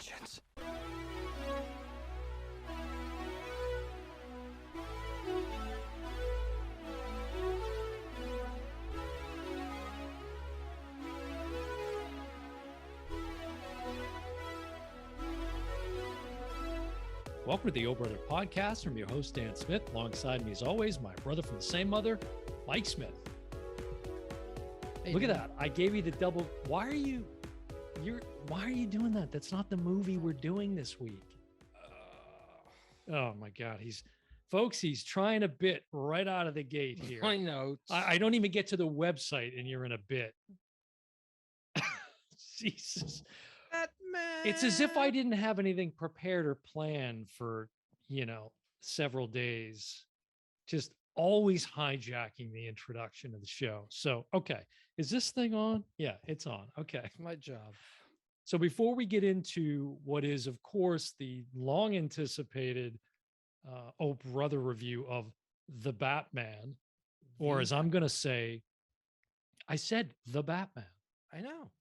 vengeance. Welcome to the Oh Brother Podcast. I'm your host, Dan Smith. Alongside me, as always, my brother from the same mother, Mike Smith. Hey, Look at that. I gave you the double. Why are you doing that? That's not the movie we're doing this week. Oh my God. He's trying a bit right out of the gate here. My notes. I don't even get to the website and you're in a bit. Jesus. Batman. It's as if I didn't have anything prepared or planned for, several days. Just always hijacking the introduction of the show. So, okay. Is this thing on? Yeah, it's on. Okay. It's my job. So before we get into what is, of course, the long anticipated Oh Brother review of The Batman, or as I'm going to say, I said The Batman. I know.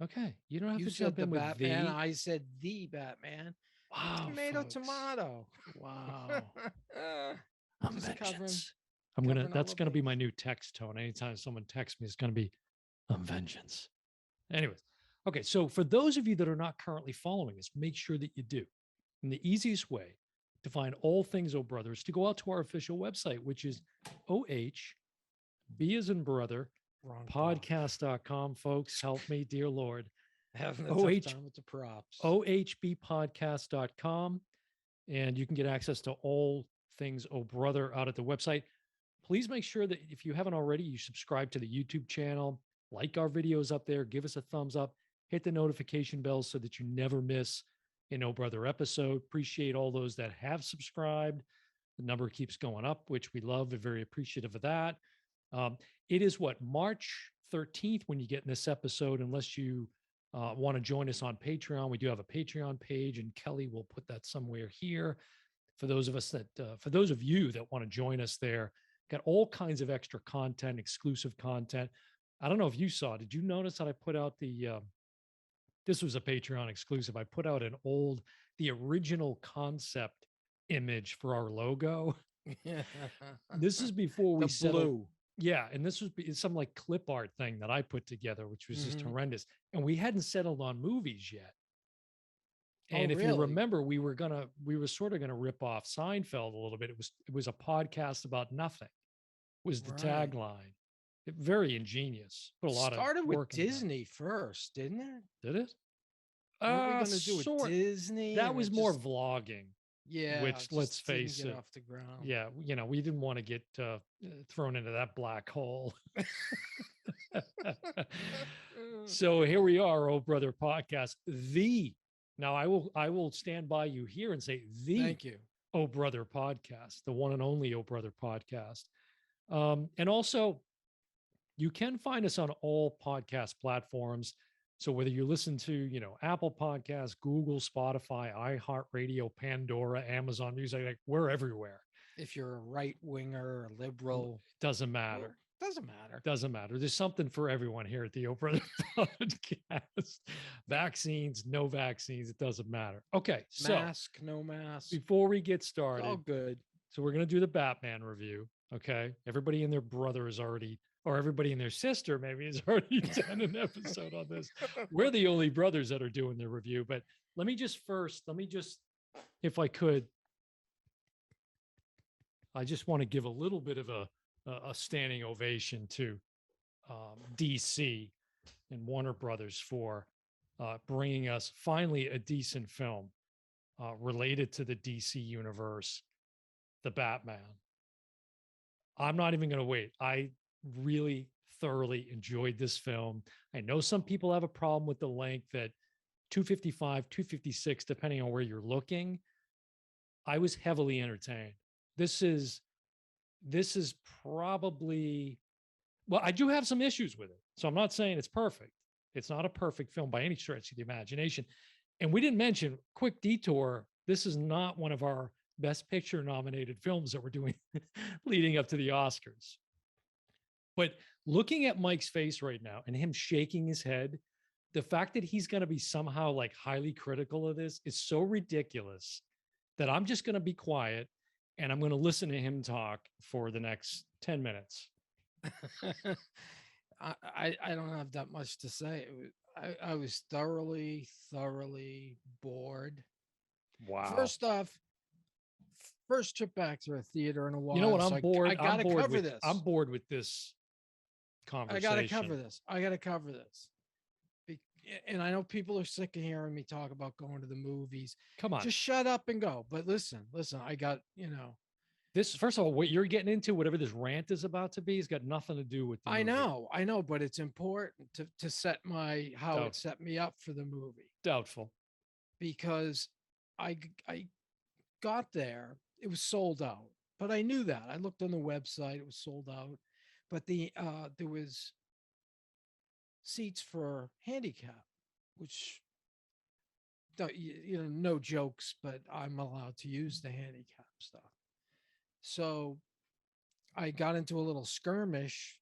Okay. You don't have to said jump in with Batman. the. I said The Batman. Wow. Tomato, folks. tomato. Wow. Just Vengeance. covering That's all going to the be my new text tone. Anytime someone texts me, it's going to be vengeance. Anyways. Okay. So for those of you that are not currently following us, make sure that you do. And the easiest way to find all things Oh Brother is to go out to our official website, which is B as in brother, podcast.com. Folks, help me, dear Lord. Having a tough time with the props. ohbpodcast.com. And you can get access to all things Oh Brother out at the website. Please make sure that if you haven't already, you subscribe to the YouTube channel, like our videos up there, give us a thumbs up, hit the notification bell so that you never miss an Oh Brother episode. Appreciate all those that have subscribed. The number keeps going up, which we love. We're very appreciative of that. It is March 13th when you get in this episode, unless you want to join us on Patreon. We do have a Patreon page, and Kelly will put that somewhere here. For those of you that want to join us there, got all kinds of extra content, exclusive content. I don't know if you saw, did you notice that I put out this was a Patreon exclusive. I put out the original concept image for our logo. This is before we settled. Yeah. And this was some like clip art thing that I put together, which was just horrendous. And we hadn't settled on movies yet. And if you remember, we were sort of going to rip off Seinfeld a little bit. It was a podcast about nothing was the tagline. Very ingenious. Put a lot started of with work Disney first, didn't it? Did it? What were we going to do with Disney? That was more vlogging. Yeah. Which, let's face it, off the ground. Yeah, we didn't want to get thrown into that black hole. So here we are, Oh Brother Podcast. Now I will stand by you here and say Thank you. Oh Brother Podcast, the one and only Oh Brother Podcast. And also, you can find us on all podcast platforms. So whether you listen to, Apple Podcasts, Google, Spotify, iHeartRadio, Pandora, Amazon Music, like we're everywhere. If you're a right winger, a liberal, doesn't matter. Doesn't matter. There's something for everyone here at the Oh Brother Podcast. Vaccines, no vaccines, it doesn't matter. Okay, so mask, no mask. Before we get started, all good. So we're going to do the Batman review. Okay, everybody and their brother is already, or everybody and their sister maybe has already done an episode on this. We're the only brothers that are doing the review. But let me just, if I could, I just want to give a little bit of a standing ovation to DC and Warner Brothers for bringing us finally a decent film related to the DC universe, The Batman. I'm not even going to wait. I really thoroughly enjoyed this film. I know some people have a problem with the length at 255, 256, depending on where you're looking. I was heavily entertained. This is probably, well, I do have some issues with it. So I'm not saying it's perfect. It's not a perfect film by any stretch of the imagination. And we didn't mention, quick detour, this is not one of our Best Picture nominated films that we're doing leading up to the Oscars. But looking at Mike's face right now and him shaking his head, the fact that he's going to be somehow like highly critical of this is so ridiculous that I'm just going to be quiet and I'm going to listen to him talk for the next 10 minutes. I don't have that much to say. I was thoroughly bored. Wow. First off, first trip back to a theater in a while. You know what? I'm so bored. I gotta cover with, this. I'm bored with this conversation. I gotta cover this. And I know people are sick of hearing me talk about going to the movies. Come on. Just shut up and go. But listen, I got, this, first of all, what you're getting into, whatever this rant is about to be, has got nothing to do with the movie. I know, but it's important to set how it set me up for the movie. Doubtful. Because I got there, it was sold out. But I knew that. I looked on the website, it was sold out. But there was seats for handicap, which no jokes, but I'm allowed to use the handicap stuff. So I got into a little skirmish.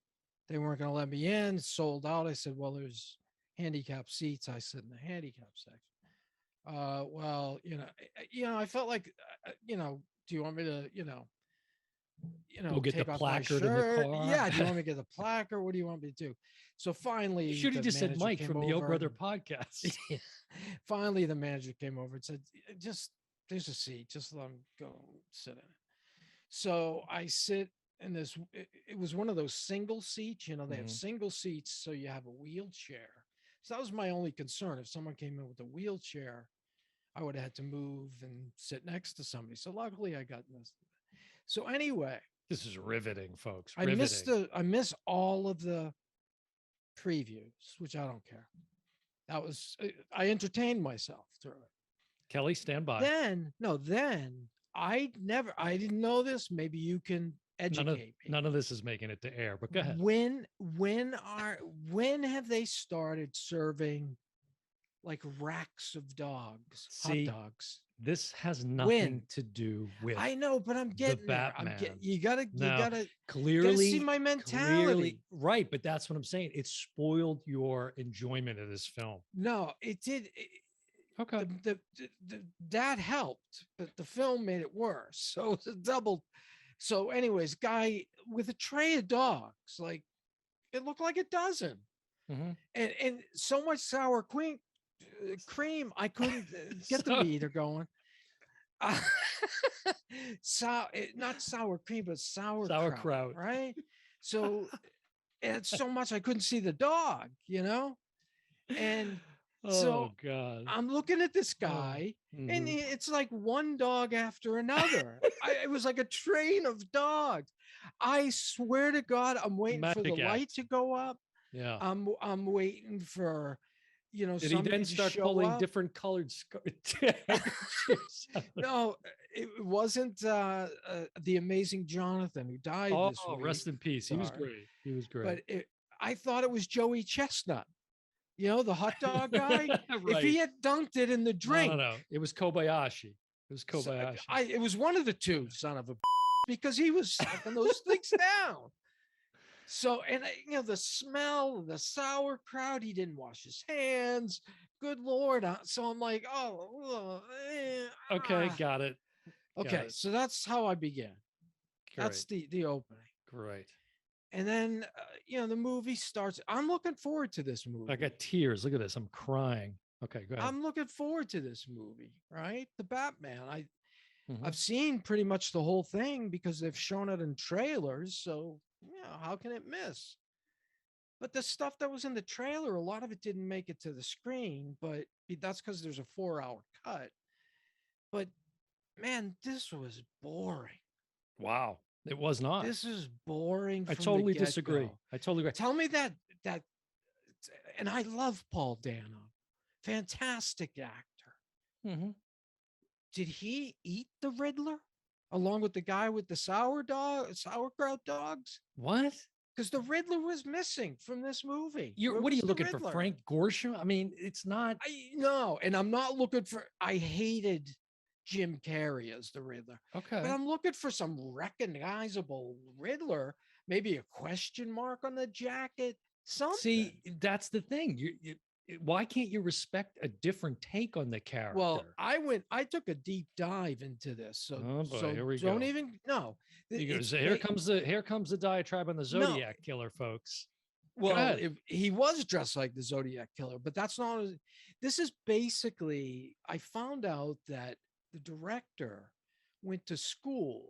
They weren't going to let me in, sold out. I said, well, there's handicap seats. I sit in the handicap section. Well, I felt like, do you want me to, go get take the off placard my in the shirt? car? Yeah. Do you want me to get the placard? What do you want me to do? So finally, you should have just said Mike from the Oh Brother podcast. Finally, the manager came over and said, there's a seat. Just let him go sit in it. So I sit in this, it was one of those single seats, they have single seats. So you have a wheelchair. So that was my only concern. If someone came in with a wheelchair, I would have had to move and sit next to somebody. So luckily I got this. So anyway, this is riveting, folks. I missed all of the previews, which I don't care. I entertained myself through it. Kelly, stand by. Then I didn't know this. Maybe you can educate me. None of this is making it to air, but go ahead. When have they started serving like racks of dogs, hot dogs? This has nothing to do with. I know, but I'm getting the Batman. You gotta clearly see my mentality. Right, but that's what I'm saying. It spoiled your enjoyment of this film. No, it did. Okay. That helped, but the film made it worse. So it's a double. So, anyways, guy with a tray of dogs, like it looked like a dozen, and so much sour cream, I couldn't get the meter going. Not sour cream, but sauerkraut, right? So, and so much I couldn't see the dog, and. So God. I'm looking at this guy, and it's like one dog after another. It was like a train of dogs. I swear to God, I'm waiting for the light to go up. Yeah, I'm waiting for, Did he then start pulling different colored No, it wasn't the amazing Jonathan who died this week. Rest in peace. He was great. But I thought it was Joey Chestnut. The hot dog guy. Right. If he had dunked it in the drink. No. It was Kobayashi. It was one of the two, son of a because he was sucking those things down. So, and the smell, the sauerkraut, he didn't wash his hands. Good Lord. So I'm like, okay, got it. Okay, so that's how I began. Great. That's the opening. Great. And then, the movie starts. I'm looking forward to this movie. I got tears. Look at this. I'm crying. Okay, go ahead. I'm looking forward to this movie, right? The Batman. I've seen pretty much the whole thing because they've shown it in trailers. So, how can it miss? But the stuff that was in the trailer, a lot of it didn't make it to the screen, but that's because there's a 4-hour cut. But man, this was boring. Wow. It was not. This is boring. I totally disagree. I totally agree. Tell me that, and I love Paul Dano, fantastic actor. Did he eat the Riddler along with the guy with the sauerkraut dogs? What? Because the Riddler was missing from this movie. What are you looking for, Frank Gorshin? I mean, it's not. No, and I'm not looking for. I hated Jim Carrey as the Riddler. Okay. But I'm looking for some recognizable Riddler, maybe a question mark on the jacket, something. See, that's the thing. why can't you respect a different take on the character? Well, I took a deep dive into this. So, Oh boy, here we don't go. even, no. He goes, It's, here comes the diatribe on the no, Zodiac killer, folks. well, if he was dressed like the Zodiac killer, but that's not, this is basically, I found out that the director went to school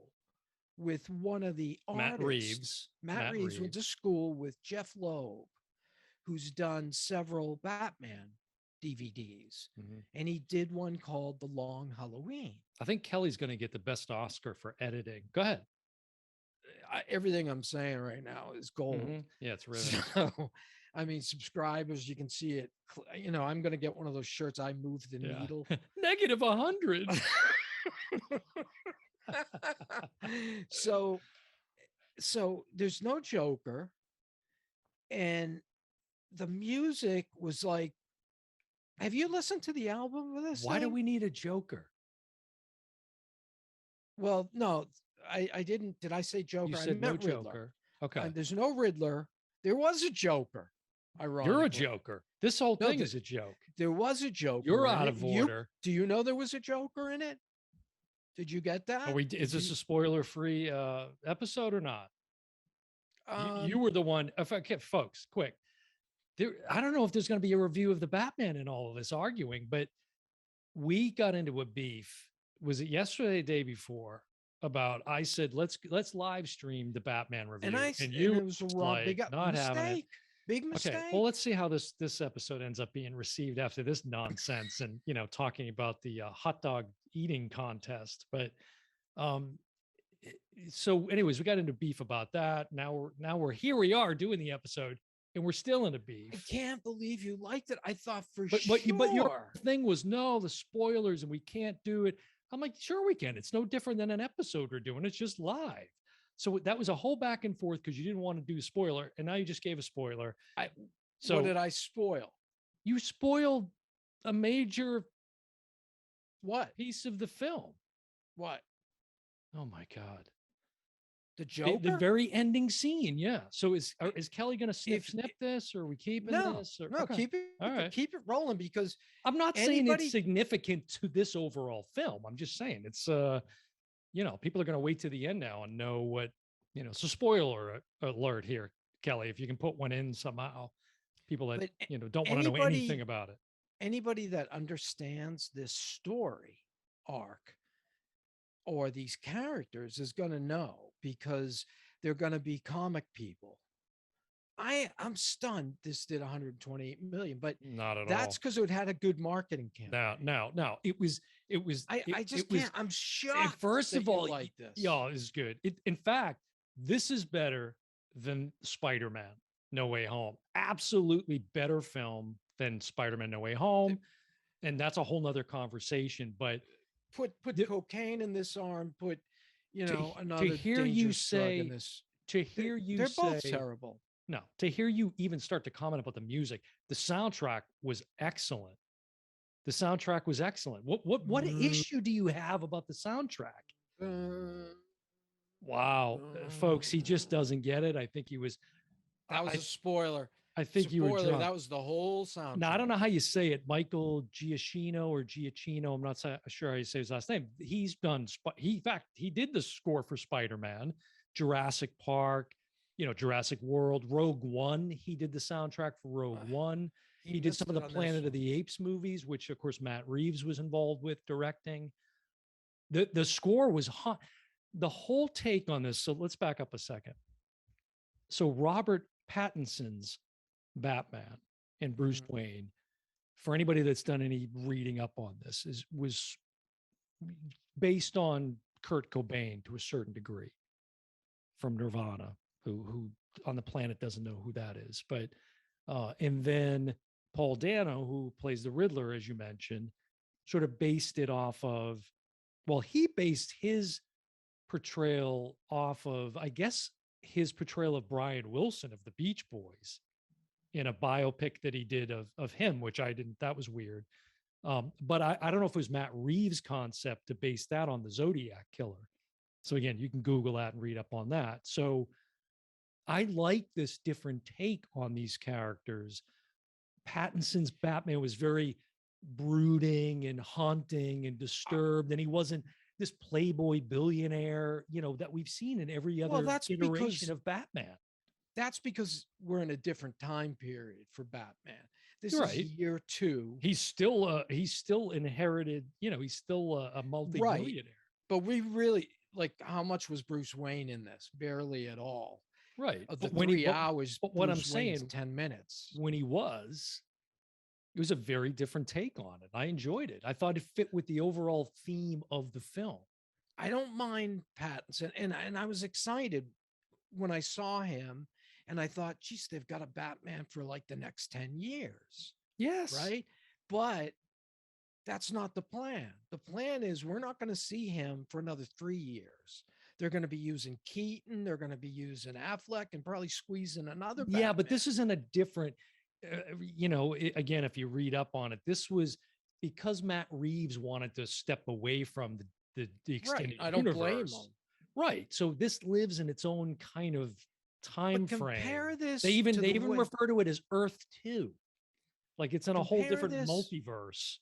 with one of the artists. Matt Reeves went to school with Jeff Loeb, who's done several Batman DVDs. And he did one called The Long Halloween. I think Kelly's going to get the best Oscar for editing. Go ahead. Everything I'm saying right now is gold. Yeah, it's really. So, I mean, subscribers, you can see it. You know, I'm going to get one of those shirts. I move the needle. Negative 100. So there's no Joker, and the music was like, have you listened to the album of this? Why do we need a Joker? Well, no, I didn't. Did I say Joker? You said no Riddler. Joker. Okay. There's no Riddler. There was a Joker. You're a Joker. This whole thing is a joke. There was a Joker. You're out of order. Do you know there was a Joker in it? Did you get that? Is this a spoiler-free episode or not? You were the one. Okay, folks, quick. I don't know if there's going to be a review of the Batman in all of this arguing, but we got into a beef. Was it yesterday, the day before? About I said let's live stream the Batman review, and it was not having it. Big mistake. Okay, well, let's see how this episode ends up being received after this nonsense, and talking about the hot dog eating contest. But so, anyways, we got into beef about that. Now we're here. We are doing the episode, and we're still in a beef. I can't believe you liked it. I thought for sure. But your thing was no, the spoilers, and we can't do it. I'm like, sure we can. It's no different than an episode we're doing. It's just live. So that was a whole back and forth because you didn't want to do a spoiler, and now you just gave a spoiler. So what did I spoil? You spoiled a major piece of the film. What? Oh my God. The Joker? The very ending scene. Yeah. So is Kelly going to snip this, or are we keeping this? No, okay. Keep it rolling, because I'm not saying it's significant to this overall film. I'm just saying it's, people are going to wait to the end now and know what, so spoiler alert here, Kelly, if you can put one in somehow, people that, don't want to know anything about it. Anybody that understands this story arc or these characters is going to know, because they're going to be comic people. I'm stunned this did 128 million, but not at all. That's because it had a good marketing campaign. No, it was. I just can't. I'm shocked. First of all, like this. Yeah, it's good. In fact, this is better than Spider-Man No Way Home. Absolutely better film than Spider-Man No Way Home, and that's a whole nother conversation. But put cocaine in this arm. Put another. To hear you say in this, they're both terrible. No, to hear you even start to comment about the music, the soundtrack was excellent. The soundtrack was excellent. What issue do you have about the soundtrack? Wow, folks, he just doesn't get it. I think he was. That was a spoiler. I think you were drunk. That was the whole soundtrack. Now, I don't know how you say it, Michael Giacchino. I'm not sure how you say his last name. He's done. In fact, he did the score for Spider-Man, Jurassic Park, Jurassic World, Rogue One. He did the soundtrack for Rogue One. He did some of the Planet of the Apes movies, which of course Matt Reeves was involved with directing. The score was hot. The whole take on this. So let's back up a second. So Robert Pattinson's Batman and Bruce Wayne, for anybody that's done any reading up on this, was based on Kurt Cobain to a certain degree from Nirvana, who on the planet doesn't know who that is. But and then Paul Dano, who plays the Riddler, as you mentioned, sort of based it off of, he based his portrayal off of, I guess, his portrayal of Brian Wilson of the Beach Boys in a biopic that he did of him, which I didn't, that was weird. But I don't know if it was Matt Reeves' concept to base that on the Zodiac killer. So again, you can Google that and read up on that. So I like this different take on these characters, Pattinson's Batman was very brooding and haunting and disturbed, and he wasn't this playboy billionaire, that we've seen in every other iteration of Batman. That's because we're in a different time period for Batman. This You're is right. year 2. He's still inherited, he's still a multi-millionaire. But we really, like, how much was Bruce Wayne in this? Barely at all. Right. Of the 3 hours, but what I'm Bruce Wayne's saying, 10 minutes. When it was a very different take on it. I enjoyed it. I thought it fit with the overall theme of the film. I don't mind Pattinson. And I was excited when I saw him, and I thought, geez, they've got a Batman for like the next 10 years. Yes. Right. But that's not the plan. The plan is we're not going to see him for another 3 years. They're going to be using Keaton. They're going to be using Affleck and probably squeezing another Batman. Yeah, but this isn't a different, again, if you read up on it, this was because Matt Reeves wanted to step away from the extended I don't blame him. Right. So this lives in its own kind of time frame. Compare this. They even refer to it as Earth 2. Like it's in a whole different multiverse.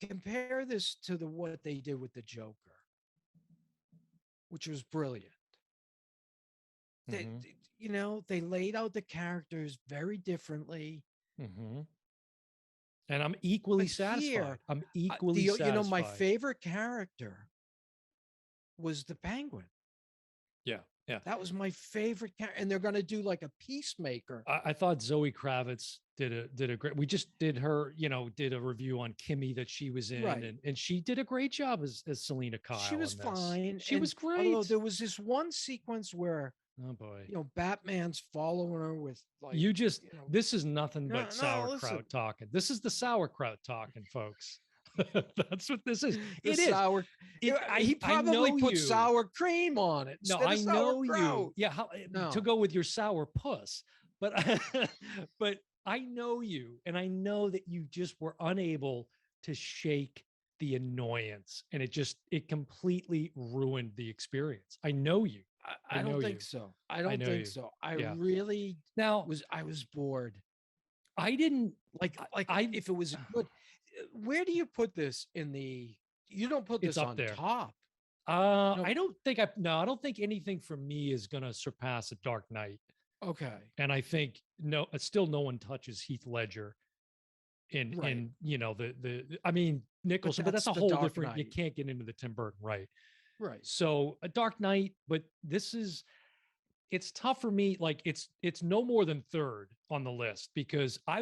Compare this to what they did with the Joker, which was brilliant. They laid out the characters very differently. Mm-hmm. And I'm equally satisfied. I'm equally satisfied. My favorite character was the Penguin. Yeah. Yeah. That was my favorite character. And they're going to do like a Peacemaker. I thought Zoë Kravitz did a great, we just did her, did a review on Kimi that she was in, and she did a great job as Selena Kyle. She was fine. She was great. Although there was this one sequence where, oh boy, Batman's following her with like, this is nothing but sauerkraut talking. This is the sauerkraut talking, folks. That's what this is. It is. He probably put sour cream on it. No, I know you. Yeah. To go with your sour puss, but but I know you, and I know that you just were unable to shake the annoyance, and it completely ruined the experience. I know you. I don't think so. I don't think so. I really I was bored. I didn't if it was good. Where do you put this you don't put this on there. Top? I don't think anything for me is going to surpass a Dark Knight. Okay. And I think no one touches Heath Ledger in Nicholson, but that's a whole different, you can't get into the Tim Burton, right? Right. So a Dark Knight, but it's tough for me. Like it's no more than third on the list because I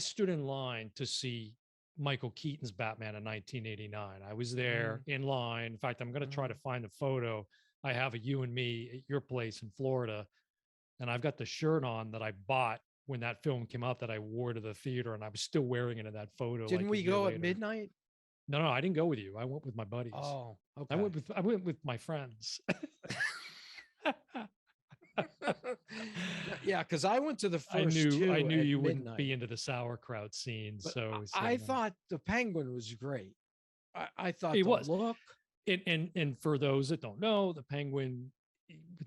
stood in line to see Michael Keaton's Batman in 1989. I was there in line. In fact, I'm going to try to find the photo. I have a you and me at your place in Florida. And I've got the shirt on that I bought when that film came out that I wore to the theater. And I was still wearing it in that photo. Didn't we go at midnight? No, I didn't go with you. I went with my buddies. Oh, okay. I went with my friends. Yeah, because I went to the first. I knew you wouldn't be into the sauerkraut scene, so I thought the Penguin was great. I thought it was. Look, and for those that don't know, the Penguin,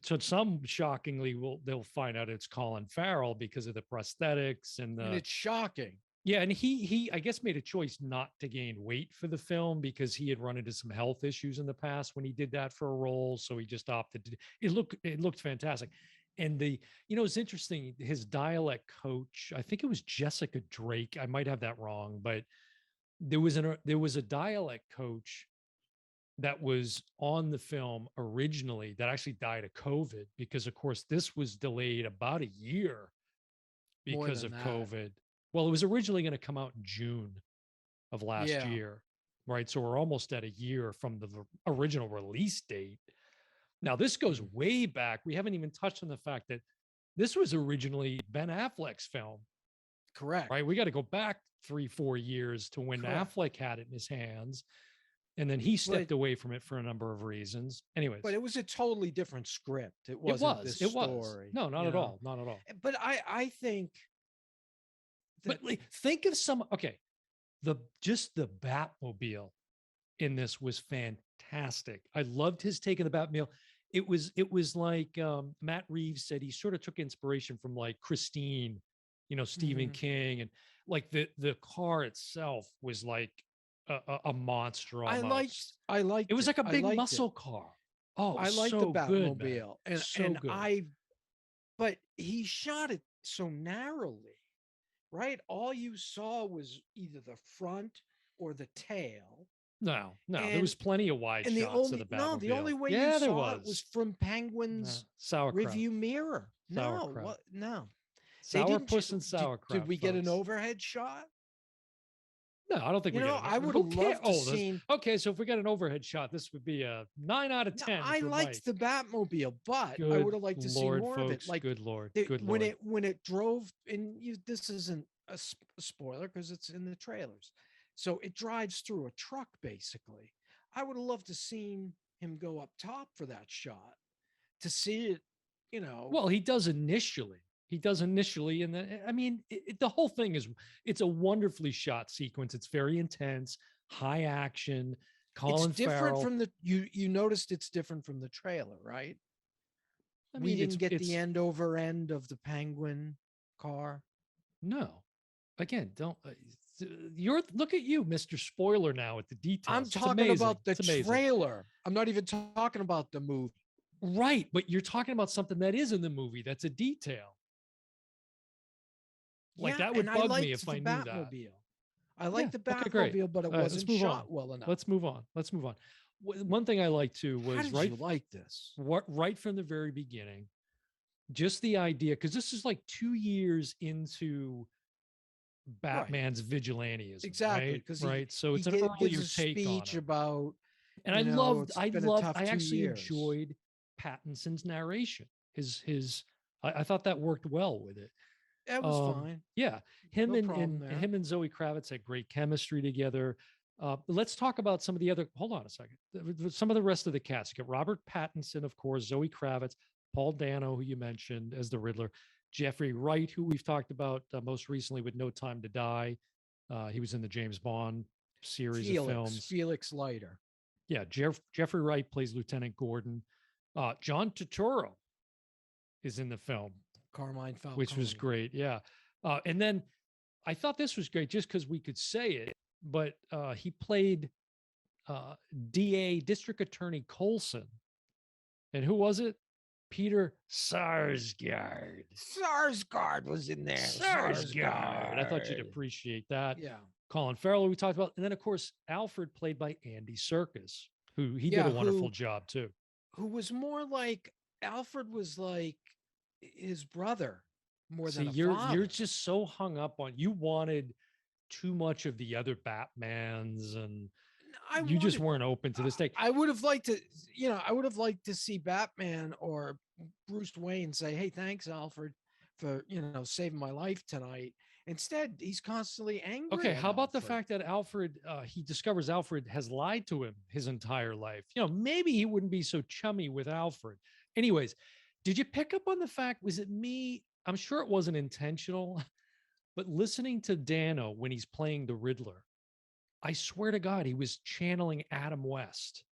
so some shockingly they'll find out it's Colin Farrell because of the prosthetics and it's shocking. Yeah, and he I guess made a choice not to gain weight for the film because he had run into some health issues in the past when he did that for a role, so he just opted to. It looked fantastic. And it's interesting, his dialect coach, I think it was Jessica Drake. I might have that wrong, but there was a dialect coach that was on the film originally that actually died of COVID because of course this was delayed about a year because of COVID. Well, it was originally going to come out in June of last year, right? So we're almost at a year from the original release date. Now, this goes way back. We haven't even touched on the fact that this was originally Ben Affleck's film. Correct. Right? We got to go back 3-4 years to when Affleck had it in his hands. And then he stepped away from it for a number of reasons. Anyways. But it was a totally different script. It wasn't this story. No, not at all. Not at all. But I think... But think of the Batmobile in this was fantastic. I loved his take on the Batmobile. It was like Matt Reeves said he sort of took inspiration from like Christine, Stephen Mhm. King, and like the car itself was like a monster I liked almost. I It liked was it. like a I big liked it. muscle car. Oh, I liked the so good, man. Batmobile, and So good. but he shot it so narrowly, right? All you saw was either the front or the tail, No, there and was plenty of wide shots of the the only Batmobile. way you Yeah, there saw it was was. from No, Penguin's sauerkraut, review mirror. No, sauerkraut, what? No, they didn't. sourpuss and Did sauerkraut, we get an folks. overhead shot? No, I don't think we get it. I would Who have cares? loved to Oh, seen. okay. So if we got an overhead shot, this would be a 9 out of No, 10 I for liked Mike. the Batmobile, but I Good would have liked to see Lord, more of it. folks. Like Good Lord. Good when Lord. it drove, and this isn't a spoiler because it's in the trailers. So it drives through a truck basically. I would have loved to seen him go up top for that shot to see it. Well, he does initially. He does initially, and then I mean, the whole thing it's a wonderfully shot sequence. It's very intense, high action. It's Colin different Farrell. from the you noticed it's different from the trailer, right? I We mean, didn't get the it's end over end of the Penguin car. no. Again, don't. You're look at you, Mister Spoiler, now at the I'm details. It's talking amazing. about the It's amazing. trailer. I'm not even talking about the movie. Right, but you're talking about something that is in the movie. That's a detail. Like Yeah, that and would I bug me liked if the I knew that. Batmobile. I Yeah. liked the Okay, great. Batmobile, but it All right, let's wasn't move on. shot well enough. Let's move on. Let's move on. One thing I liked too How was did you like this? right from the very beginning, just the idea, because this is like 2 years into Right, Batman's vigilantism, exactly. right? Because Right. So he it's an gives earlier a take on speech him. about And it's been a tough I actually 2 years. enjoyed Pattinson's narration. I thought that worked well with it. That was fine. Yeah, him No problem there. him and Zoe Kravitz had great chemistry together. Let's talk about some of the other. Hold on a second. Some of the rest of the cast. You got Robert Pattinson, of course, Zoe Kravitz, Paul Dano, who you mentioned as the Riddler, Jeffrey Wright, who we've talked about most recently with No Time to Die. He was in the James Bond series of films. Felix Leiter. Yeah, Jeffrey Wright plays Lieutenant Gordon. John Turturro is in the film, Carmine Falcone. which was great. Yeah. And then I thought this was great just because we could say it, but he played DA District Attorney Colson. And who was it? Peter Sarsgaard. Sarsgaard was in there. Sarsgaard. I thought you'd appreciate that. Yeah. Colin Farrell, we talked about. And then, of course, Alfred, played by Andy Serkis, who he did a wonderful job, too. Who was more like, Alfred was like his brother more than a father. You're just so hung up on, you wanted too much of the other Batmans, and you just weren't open to this take. I would have liked to see Batman or Bruce Wayne say, "Hey, thanks, Alfred, for saving my life tonight." Instead, he's constantly angry. Okay, how about the fact that Alfred, he discovers Alfred has lied to him his entire life? Maybe he wouldn't be so chummy with Alfred. Anyways, did you pick up on the fact, was it me? I'm sure it wasn't intentional, but listening to Dano when he's playing the Riddler, I swear to God, he was channeling Adam West.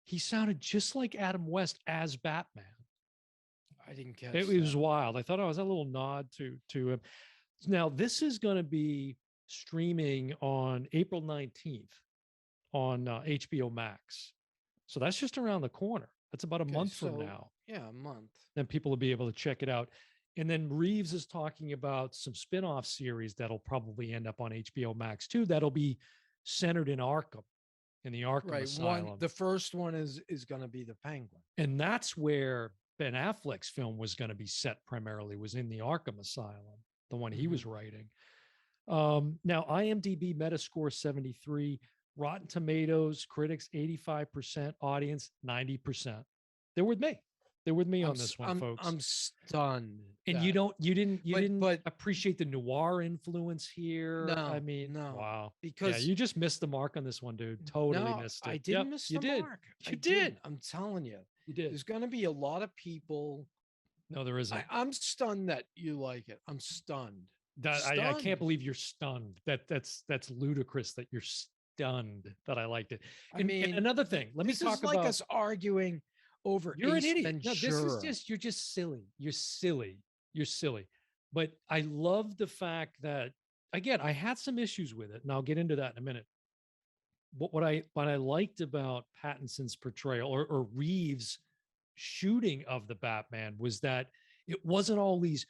He sounded just like Adam West as Batman. I didn't catch it. It was wild. I thought I was a little nod to him. Now, this is going to be streaming on April 19th on HBO Max. So that's just around the corner. That's about a month from now. Yeah, a month. Then people will be able to check it out. And then Reeves is talking about some spin-off series that'll probably end up on HBO Max too. That'll be centered in Arkham, in the Arkham Asylum. The first one is going to be the Penguin. And that's where Ben Affleck's film was going to be set primarily, was in the Arkham Asylum, the one he was writing. Now, IMDb Metascore 73, Rotten Tomatoes, critics 85%, audience 90%. They're with me. They're with me on this one, folks. I'm stunned. And you didn't appreciate the noir influence here. No, I mean, no. wow. Because you just missed the mark on this one, dude. Totally missed it. I didn't miss the mark. You did. I'm telling you. You did. There's going to be a lot of people. No, there isn't. I'm stunned that you like it. I'm stunned. I can't believe you're stunned. That's ludicrous that you're stunned that I liked it. And another thing, let me talk about us arguing over. You're Ace an idiot. Ventura. No, this is just, you're just silly. You're silly. But I love the fact that, again, I had some issues with it, and I'll get into that in a minute. What I liked about Pattinson's portrayal, or Reeves' shooting of the Batman, was that it wasn't all these,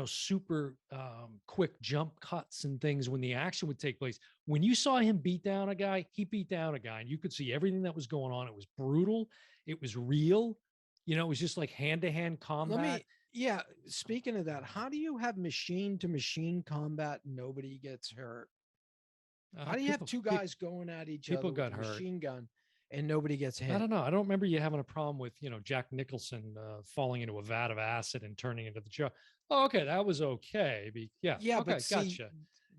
super quick jump cuts and things when the action would take place. When you saw him beat down a guy, he beat down a guy, and you could see everything that was going on. It was brutal. It was real. It was just like hand-to-hand combat. Yeah. Speaking of that, how do you have machine to machine combat and nobody gets hurt? How do you have two guys going at each other with a machine gun and nobody gets hit? I don't know. I don't remember you having a problem with, Jack Nicholson falling into a vat of acid and turning into the Joe. Oh, okay, that was okay. Yeah. Yeah, okay, but see, gotcha.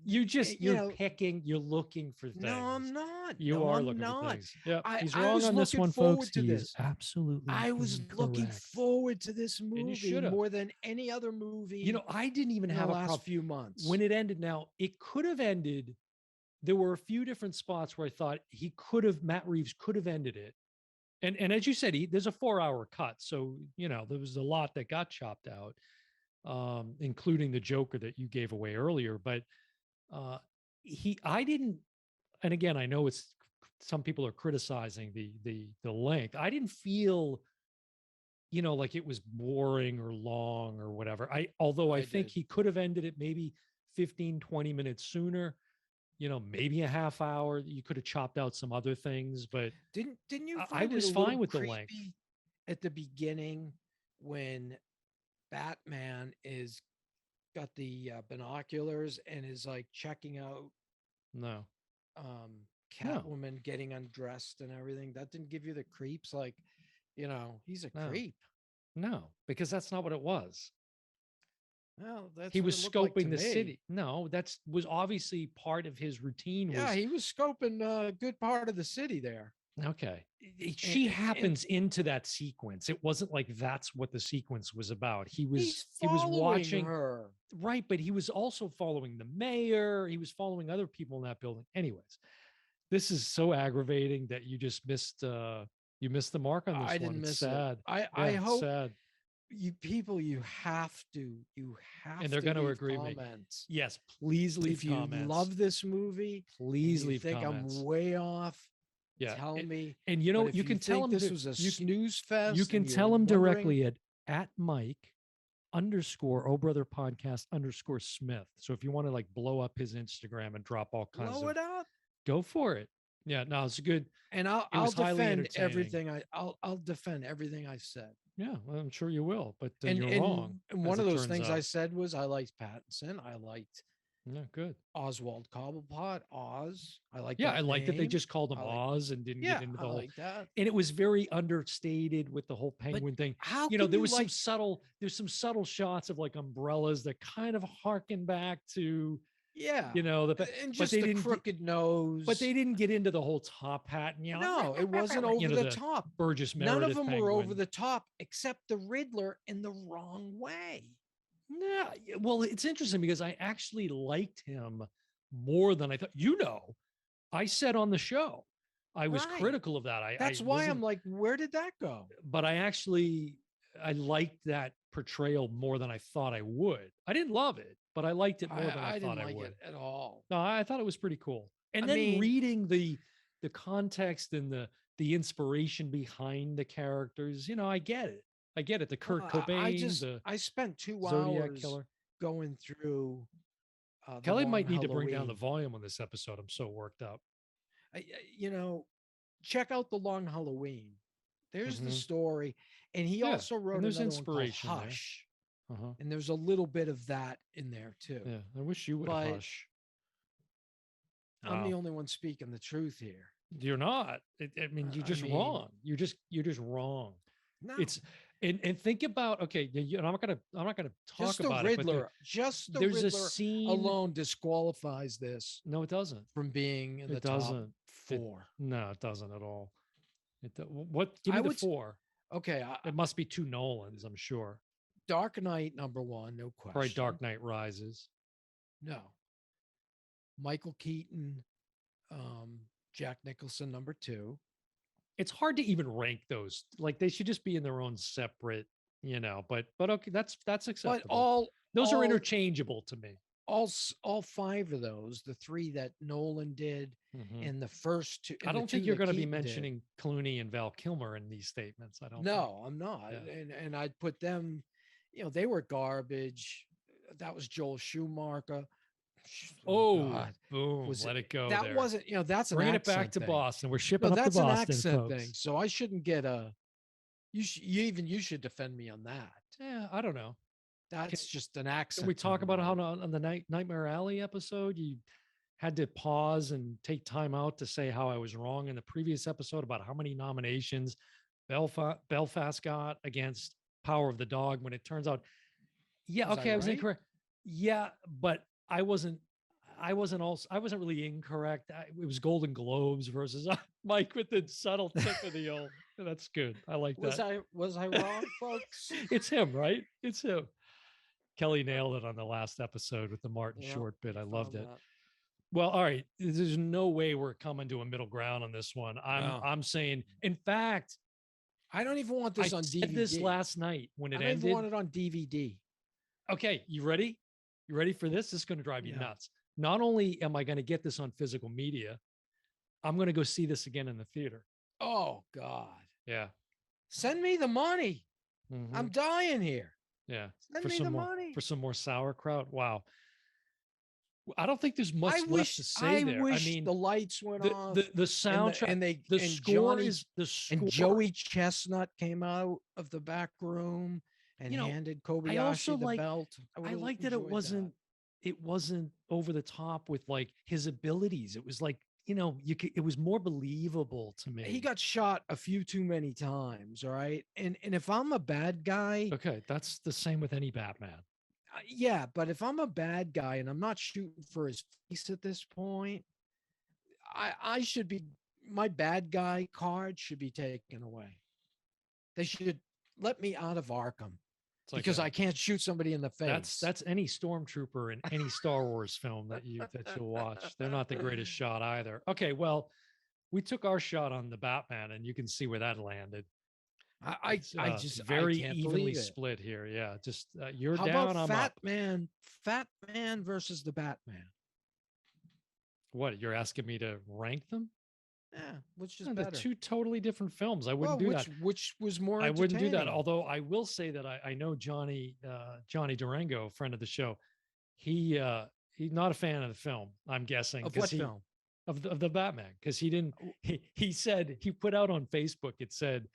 You're picking, you're looking for things. No, I'm not. You no, are I'm looking not. for things. Yeah, he's I wrong was on this looking one, forward folks. to He this. is absolutely I was looking incorrect. forward to this movie have. more than any other movie. I didn't even have the a last problem few months when it ended. Now, it could have ended. There were a few different spots where I thought Matt Reeves could have ended it. And as you said, there's a 4-hour cut. So, there was a lot that got chopped out, including the Joker that you gave away earlier. But I didn't, and again, I know some people are criticizing the length. I didn't feel, like it was boring or long or whatever. Although I think he could have ended it maybe 15, 20 minutes sooner. Maybe a half hour. You could have chopped out some other things, but didn't you? I was fine with the length at the beginning when Batman is got the binoculars and is like checking out. No. Catwoman getting undressed and everything. That didn't give you the creeps. Like, he's a creep. No, because that's not what it was. Well, he was scoping the city. No, was obviously part of his routine. Yeah, he was scoping a good part of the city there. Okay. She happens into that sequence. It wasn't like that's what the sequence was about. He was watching her. Right, but he was also following the mayor. He was following other people in that building. Anyways, this is so aggravating that you just missed you missed the mark on this. I didn't miss sad. It. I hope sad. You have to and they're going to agree with me. Yes, please leave comments. If you love this movie, please leave comments. I'm way off. Yeah, tell me. And you can tell him this was a snooze fest. You can tell him directly at Mike _ Brother Podcast _ Smith. So if you want to like blow up his Instagram and drop all kinds blow it up, go for it. Yeah, no, it's good. And I'll defend everything. I'll defend everything I said. Yeah, well, I'm sure you will, but you're wrong. And one of those things I said was I liked Pattinson. I liked good Oswald Cobblepot, Oz. I like. Yeah, I like that they just called him Oz and didn't get into the whole. Like that. And it was very understated with the whole penguin thing. How there was some subtle shots of like umbrellas that kind of harken back to. Yeah, and just the crooked nose. But they didn't get into the whole top hat. And, no, it wasn't over the top. Burgess Meredith. None of them were over the top, except the Riddler in the wrong way. No, well, it's interesting because I actually liked him more than I thought. I said on the show, I was critical of that. That's why I'm like, where did that go? But I liked that portrayal more than I thought I would. I didn't love it, but I liked it more than I thought I would. Didn't like it at all. No, I thought it was pretty cool. And reading the context and the inspiration behind the characters, I get it. I get it. The Kurt Cobain. I spent 2 Zodiac hours Killer. Going through. Kelly might need to bring down the volume on this episode. I'm so worked up. Check out The Long Halloween. There's the story. And he also wrote another inspiration one called Hush. And there's a little bit of that in there too. Yeah, I wish you would hush. I'm the only one speaking the truth here. You're not. You're just wrong. You're just wrong. No. It's and think about I'm not gonna talk just about the Riddler. it. But just the there's Riddler a scene alone disqualifies this. No, it doesn't. From being in the top 4. No, it doesn't at all. Give me the 4. Okay, it must be 2 Nolans, I'm sure. Dark Knight #1, no question. Probably Dark Knight Rises. No. Michael Keaton, Jack Nicholson #2. It's hard to even rank those. Like they should just be in their own separate, but okay, that's acceptable. But Those are all- interchangeable to me. all 5 of those, the 3 that Nolan did, Mhm. and the first 2. I and the don't think 2 you're that going to be Keaton did. mentioning Clooney and Val Kilmer in these statements. I don't. No, I'm not. Yeah. And I'd put them, they were garbage. That was Joel Schumacher. Oh, God. boom! Was Let it go. That there. wasn't, that's an Bringing it back accent to thing. Boston. We're No, shipping up to that's an Boston, accent folks. thing. So I shouldn't get a. You should defend me on that. Yeah, I don't know. That's just an accent. Can we talk thing, about how right? on the Nightmare Alley episode you had to pause and take time out to say how I was wrong in the previous episode about how many nominations Belfast got against Power of the Dog when it turns out, yeah, Was okay, I I was right? incorrect. Yeah, but I wasn't really incorrect. It was Golden Globes versus Mike with the subtle tip of the old. That's good. I like that. Was I wrong, folks? It's him, right? It's him. Kelly nailed it on the last episode with the Martin Yeah, Short bit. I loved it. that. Well, all right. There's no way we're coming to a middle ground on this one. No. I'm saying, in fact, I don't even want this I on said DVD. this last night when it I don't even ended. want it on DVD. Okay, you ready? You ready for this? This is going to drive you Yeah. nuts. Not only am I going to get this on physical media, I'm going to go see this again in the theater. Oh God. Yeah. Send me the money. Mhm. I'm dying here. Yeah. Send For me some the more, money. for some more sauerkraut. Wow. I don't think there's much I left wish to say there. wish I mean, the lights went off. the soundtrack and the score is the score. And Joey Chestnut came out of the back room and handed Kobayashi the belt. I like that it wasn't over the top with like his abilities. It was like, it was more believable to me. He got shot a few too many times, all right? And if I'm a bad guy, okay, that's the same with any Batman. Yeah, but if I'm a bad guy and I'm not shooting for his face at this point, I should be, my bad guy card should be taken away. They should let me out of Arkham because I can't shoot somebody in the face. That's any stormtrooper in any Star Wars film that you'll watch. They're not the greatest shot either. Okay, well, we took our shot on the Batman, and you can see where that landed. I just very I can't evenly believe it. split here. Yeah, just you're How down. about I'm Fat Man versus the Batman. What, you're asking me to rank them? Yeah, which is No, better? they're two totally different films. I wouldn't do that. Which was more? I wouldn't do that. entertaining? Although I will say that I know Johnny Durango, friend of the show. He's not a fan of the film. I'm guessing Of what film? Of the Batman, because he didn't. He said he put out on Facebook. It said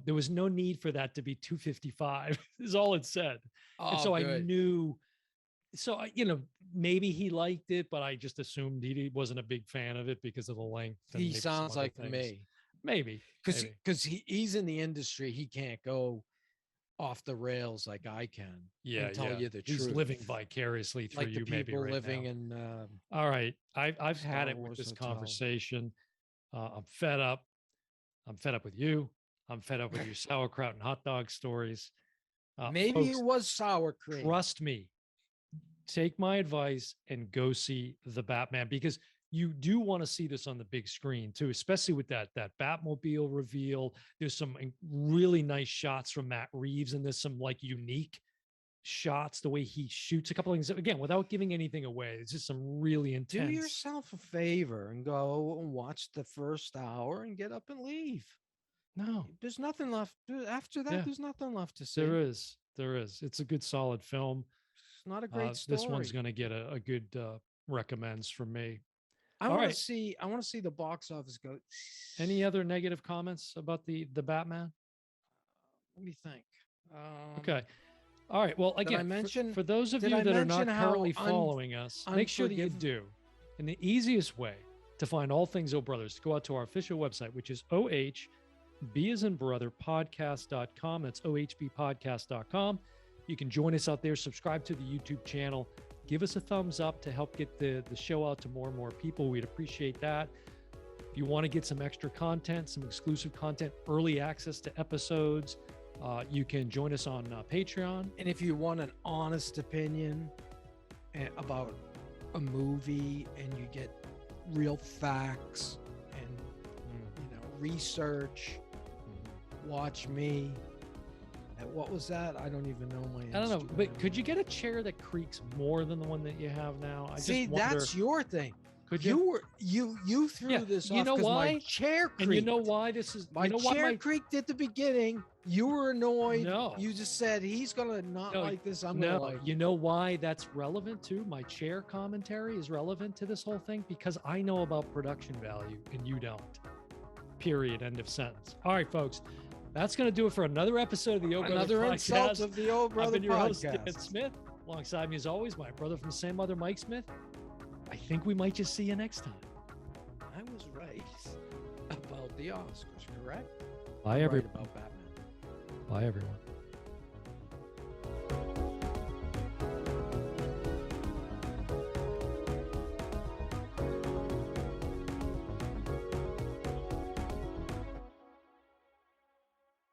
there was no need for that to be 255. Is all it said. And so I knew. So maybe he liked it, but I just assumed he wasn't a big fan of it because of the length. He sounds like me. Maybe because he's in the industry. He can't go off the rails like I can. Yeah, and tell you the truth. He's living vicariously through like you, the maybe people right living now. in. All right, I've had Star it with Wars this Hotel. conversation. I'm fed up. I'm fed up with you. I'm fed up with your sauerkraut and hot dog stories. Maybe folks, it was sour cream. Trust me. Take my advice and go see the Batman, because you do want to see this on the big screen too, especially with that Batmobile reveal. There's some really nice shots from Matt Reeves, and there's some like unique shots, the way he shoots a couple of things, again, without giving anything away. It's just some really intense. Do yourself a favor and go and watch the first hour and get up and leave. No, there's nothing left after that. Yeah. There's nothing left to see. There is. It's a good, solid film. It's not a great story. This one's going to get a good recommends from me. I want to see the box office go. Any other negative comments about the Batman? Let me think. Okay. All right. Well, again, for those of you that are not currently following us, make sure that you do. And the easiest way to find all things O Brothers, to go out to our official website, which is OHB as in brother podcast.com. That's OHBpodcast.com. You can join us out there, subscribe to the YouTube channel, give us a thumbs up to help get the show out to more and more people. We'd appreciate that. If you want to get some extra content, some exclusive content, early access to episodes, you can join us on Patreon. And if you want an honest opinion about a movie and you get real facts and research, watch me. What was that? I don't even know my answer. I don't know, to but that. could you get a chair that creaks more than the one that you have now? I See, just wonder, that's your thing. could You threw Yeah, this you off know because my why? chair creaked. And you know why this is? My You know why chair creaked at the beginning. You were annoyed. No. You just said he's gonna not No, like this. I'm gonna like. You know why that's relevant too? My chair commentary is relevant to this whole thing because I know about production value and you don't. Period. End of sentence. All right, folks. That's going to do it for another episode of the Old Brother Another insult Podcast. of the Old Brother I've been your host, Podcast. Dan Smith. Alongside me, as always, my brother from the same mother, Mike Smith. I think we might just see you next time. I was right about the Oscars, correct? Bye, I'm everyone. right about Batman. Bye, everyone.